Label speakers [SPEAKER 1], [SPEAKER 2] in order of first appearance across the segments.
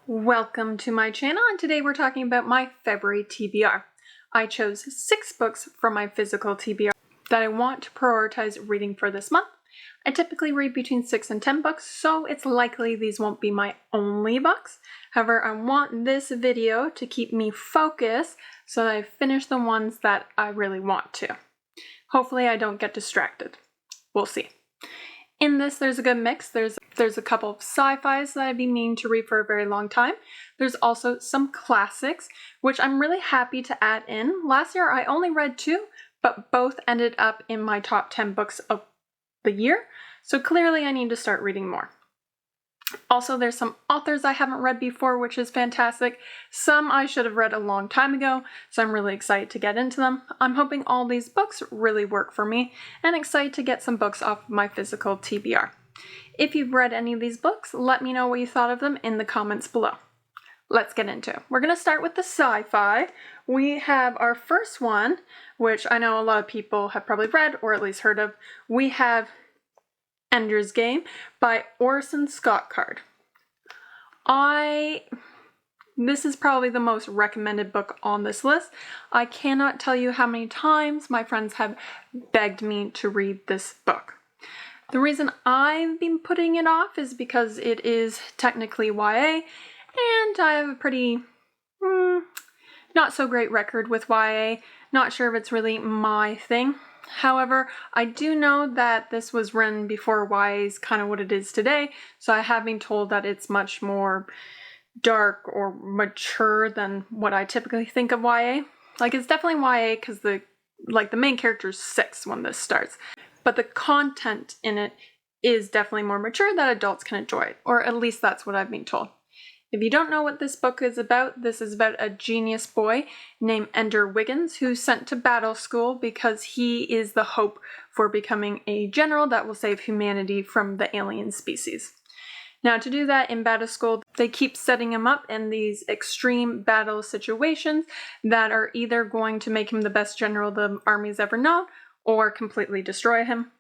[SPEAKER 1] Welcome to my channel, and today we're talking about my February TBR. I chose 6 books from my physical TBR that I want to prioritize reading for this month. I typically read between 6 and 10 books, so it's likely these won't be my only books. However, I want this video to keep me focused so that I finish the ones that I really want to. Hopefully I don't get distracted. We'll see. In this, there's a good mix. There's a couple of sci-fis that I've been meaning to read for a very long time. There's also some classics, which I'm really happy to add in. Last year, I only read 2, but both ended up in my top 10 books of the year. So clearly I need to start reading more. Also, there's some authors I haven't read before, which is fantastic. Some I should have read a long time ago, so I'm really excited to get into them. I'm hoping all these books really work for me, and excited to get some books off of my physical TBR. If you've read any of these books, let me know what you thought of them in the comments below. Let's get into it. We're going to start with the sci-fi. We have our first one, which I know a lot of people have probably read, or at least heard of. We have Ender's Game by Orson Scott Card. This is probably the most recommended book on this list. I cannot tell you how many times my friends have begged me to read this book. The reason I've been putting it off is because it is technically YA, and I have a pretty not so great record with YA. Not sure if it's really my thing. However, I do know that this was written before YA is kind of what it is today, so I have been told that it's much more dark or mature than what I typically think of YA. Like, it's definitely YA because the main character is 6 when this starts, but the content in it is definitely more mature that adults can enjoy it, or at least that's what I've been told. If you don't know what this book is about, this is about a genius boy named Ender Wiggins who's sent to battle school because he is the hope for becoming a general that will save humanity from the alien species. Now, to do that in battle school, they keep setting him up in these extreme battle situations that are either going to make him the best general the army's ever known or completely destroy him.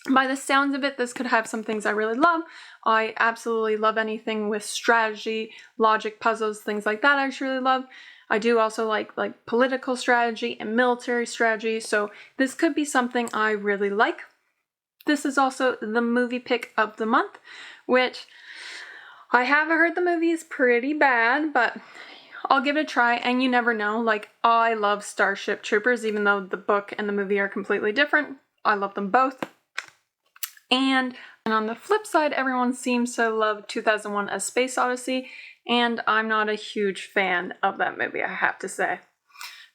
[SPEAKER 1] By the sounds of it, this could have some things I really love. I absolutely love anything with strategy, logic, puzzles, things like that I really love. I do also like political strategy and military strategy, so this could be something I really like. This is also the movie pick of the month, which I have heard the movie is pretty bad, but I'll give it a try, and you never know. I love Starship Troopers, even though the book and the movie are completely different. I love them both. And on the flip side, everyone seems to love 2001: A Space Odyssey, and I'm not a huge fan of that movie, I have to say.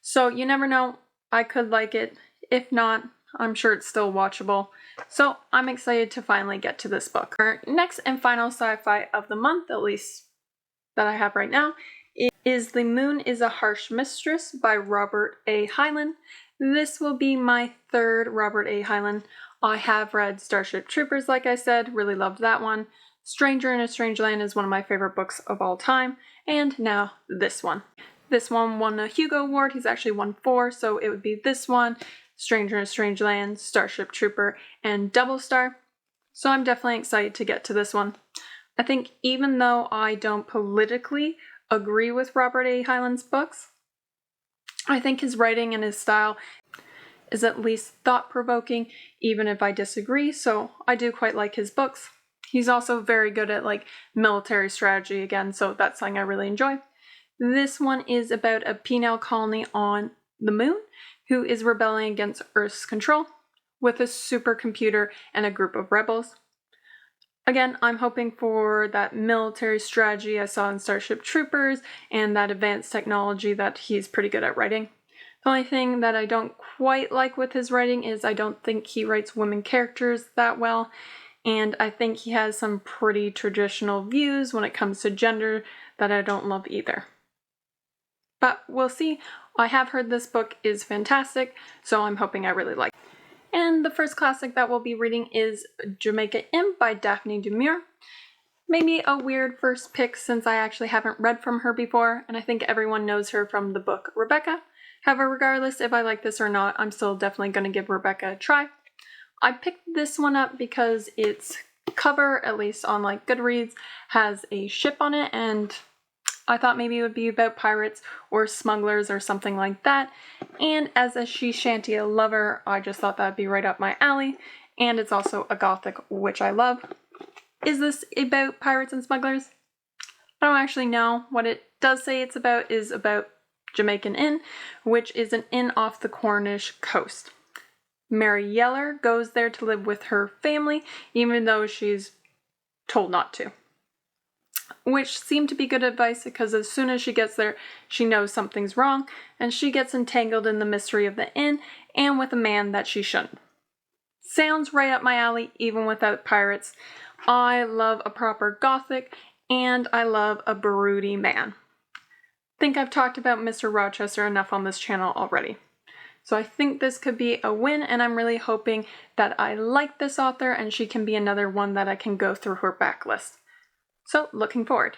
[SPEAKER 1] So you never know, I could like it. If not, I'm sure it's still watchable. So I'm excited to finally get to this book. Our next and final sci-fi of the month, at least that I have right now, is The Moon is a Harsh Mistress by Robert A. Heinlein. This will be my 3rd Robert A. Heinlein. I have read Starship Troopers, like I said, really loved that one. Stranger in a Strange Land is one of my favorite books of all time, and now this one. This one won a Hugo Award. He's actually won 4, so it would be this one, Stranger in a Strange Land, Starship Trooper, and Double Star. So I'm definitely excited to get to this one. I think even though I don't politically agree with Robert A. Heinlein's books, I think his writing and his style is at least thought-provoking, even if I disagree, so I do quite like his books. He's also very good at military strategy again, so that's something I really enjoy. This one is about a penal colony on the moon who is rebelling against Earth's control with a supercomputer and a group of rebels. Again, I'm hoping for that military strategy I saw in Starship Troopers and that advanced technology that he's pretty good at writing. The only thing that I don't quite like with his writing is I don't think he writes women characters that well, and I think he has some pretty traditional views when it comes to gender that I don't love either. But we'll see. I have heard this book is fantastic, so I'm hoping I really like it. And the first classic that we'll be reading is Jamaica Imp by Daphne du Maurier. Maybe a weird first pick since I actually haven't read from her before, and I think everyone knows her from the book Rebecca. However, regardless if I like this or not, I'm still definitely going to give Rebecca a try. I picked this one up because it's cover, at least on like Goodreads, has a ship on it, and I thought maybe it would be about pirates or smugglers or something like that. And as a she shanty lover, I just thought that'd be right up my alley. And it's also a gothic, which I love. Is this about pirates and smugglers? I don't actually know. What it does say it's about is about Jamaican Inn, which is an inn off the Cornish coast. Mary Yeller goes there to live with her family, even though she's told not to. Which seemed to be good advice, because as soon as she gets there, she knows something's wrong, and she gets entangled in the mystery of the inn and with a man that she shouldn't. Sounds right up my alley, even without pirates. I love a proper gothic, and I love a broody man. Think I've talked about Mr. Rochester enough on this channel already. So I think this could be a win, and I'm really hoping that I like this author and she can be another one that I can go through her backlist. So, looking forward.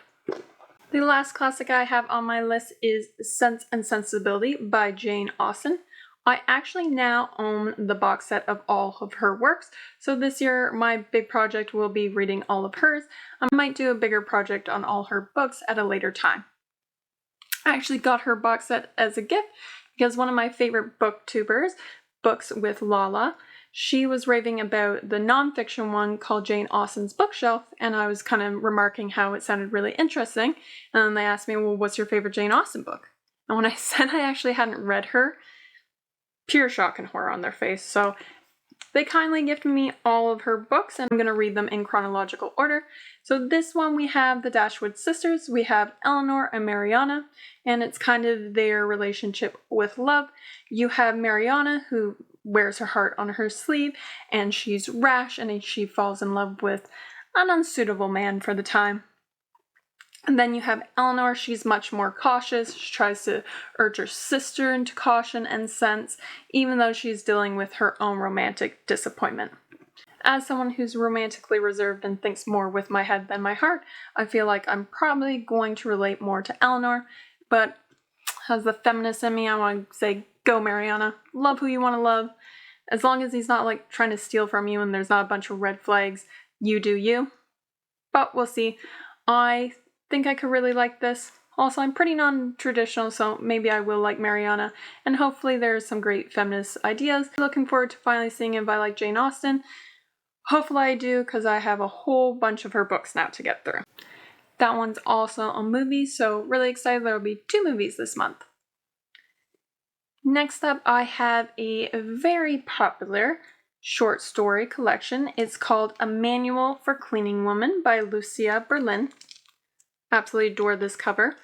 [SPEAKER 1] The last classic I have on my list is Sense and Sensibility by Jane Austen. I actually now own the box set of all of her works, so this year my big project will be reading all of hers. I might do a bigger project on all her books at a later time. I actually got her box set as a gift because one of my favorite booktubers, Books with Lala, she was raving about the nonfiction one called Jane Austen's Bookshelf, and I was kind of remarking how it sounded really interesting. And then they asked me, well, what's your favorite Jane Austen book? And when I said I actually hadn't read her, pure shock and horror on their face. So they kindly gifted me all of her books, and I'm going to read them in chronological order. So this one we have the Dashwood sisters, we have Eleanor and Mariana, and it's kind of their relationship with love. You have Mariana, who wears her heart on her sleeve, and she's rash, and she falls in love with an unsuitable man for the time. And then you have Eleanor. She's much more cautious. She tries to urge her sister into caution and sense, even though she's dealing with her own romantic disappointment. As someone who's romantically reserved and thinks more with my head than my heart, I feel like I'm probably going to relate more to Eleanor, but as the feminist in me, I want to say, go Mariana. Love who you want to love. As long as he's not like trying to steal from you and there's not a bunch of red flags, you do you. But we'll see. I think I could really like this. Also, I'm pretty non-traditional, so maybe I will like Mariana, and hopefully there's some great feminist ideas. Looking forward to finally seeing if I like Jane Austen. Hopefully I do, because I have a whole bunch of her books now to get through. That one's also a movie, so really excited there will be 2 movies this month. Next up, I have a very popular short story collection. It's called A Manual for Cleaning Women by Lucia Berlin. Absolutely adore this cover.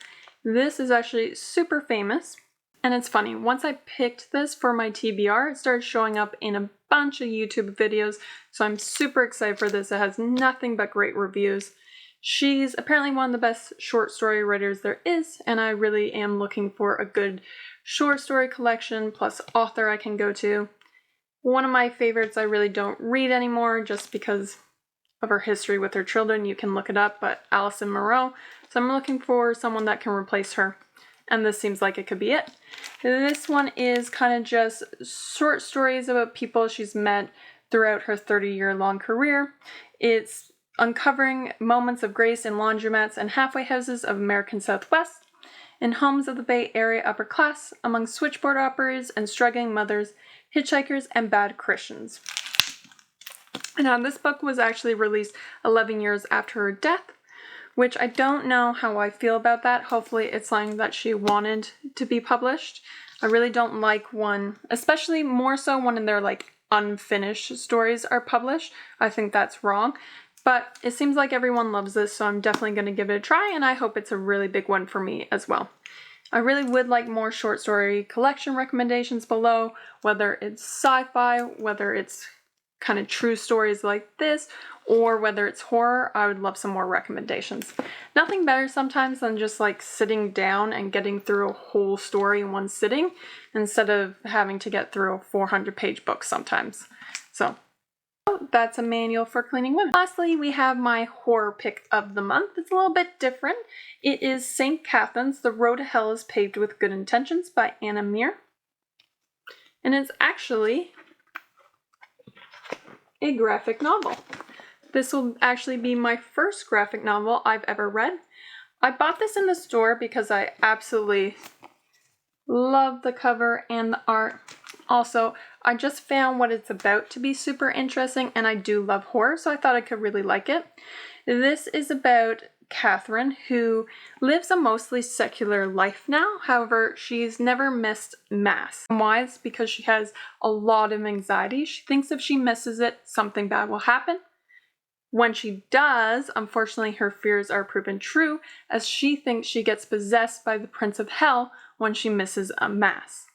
[SPEAKER 1] This is actually super famous, and it's funny. Once I picked this for my TBR, it started showing up in a bunch of YouTube videos, so I'm super excited for this. It has nothing but great reviews. She's apparently one of the best short story writers there is, and I really am looking for a good short story collection plus author I can go to. One of my favorites I really don't read anymore just because of her history with her children. You can look it up, but Alison Moreau. So I'm looking for someone that can replace her, and this seems like it could be it. This one is kind of just short stories about people she's met throughout her 30-year-long career. It's uncovering moments of grace in laundromats and halfway houses of American Southwest, in homes of the Bay Area upper class, among switchboard operators and struggling mothers, hitchhikers, and bad Christians. Now, this book was actually released 11 years after her death, which I don't know how I feel about that. Hopefully it's something that she wanted to be published. I really don't like one, especially more so when their like unfinished stories are published. I think that's wrong. But it seems like everyone loves this, so I'm definitely going to give it a try, and I hope it's a really big one for me as well. I really would like more short story collection recommendations below, whether it's sci-fi, whether it's kind of true stories like this, or whether it's horror. I would love some more recommendations. Nothing better sometimes than just like sitting down and getting through a whole story in one sitting, instead of having to get through a 400-page book sometimes. So that's A Manual for Cleaning Women. Lastly, we have my horror pick of the month. It's a little bit different. It is St. Catherine's The Road to Hell is Paved with Good Intentions by Anna Meir. And it's actually a graphic novel. This will actually be my first graphic novel I've ever read. I bought this in the store because I absolutely love the cover and the art. Also, I just found what it's about to be super interesting, and I do love horror, so I thought I could really like it. This is about Catherine, who lives a mostly secular life now. However, she's never missed Mass. Why? It's because she has a lot of anxiety. She thinks if she misses it, something bad will happen. When she does, unfortunately, her fears are proven true, as she thinks she gets possessed by the Prince of Hell when she misses a Mass.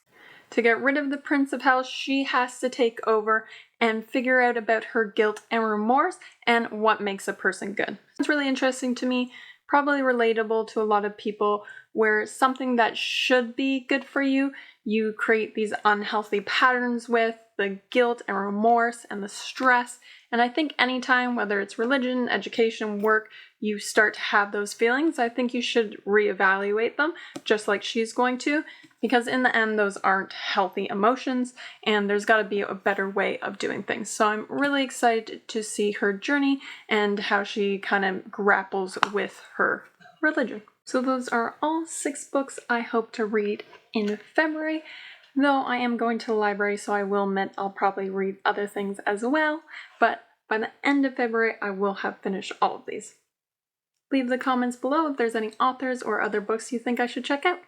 [SPEAKER 1] To get rid of the Prince of Hell, she has to take over and figure out about her guilt and remorse and what makes a person good. It's really interesting to me, probably relatable to a lot of people, where something that should be good for you, you create these unhealthy patterns with the guilt and remorse and the stress. And I think anytime, whether it's religion, education, work, you start to have those feelings, I think you should reevaluate them, just like she's going to, because in the end, those aren't healthy emotions, and there's got to be a better way of doing things. So I'm really excited to see her journey and how she kind of grapples with her religion. So those are all 6 books I hope to read in February. Though I am going to the library, so I will admit I'll probably read other things as well, but by the end of February, I will have finished all of these. Leave the comments below if there's any authors or other books you think I should check out.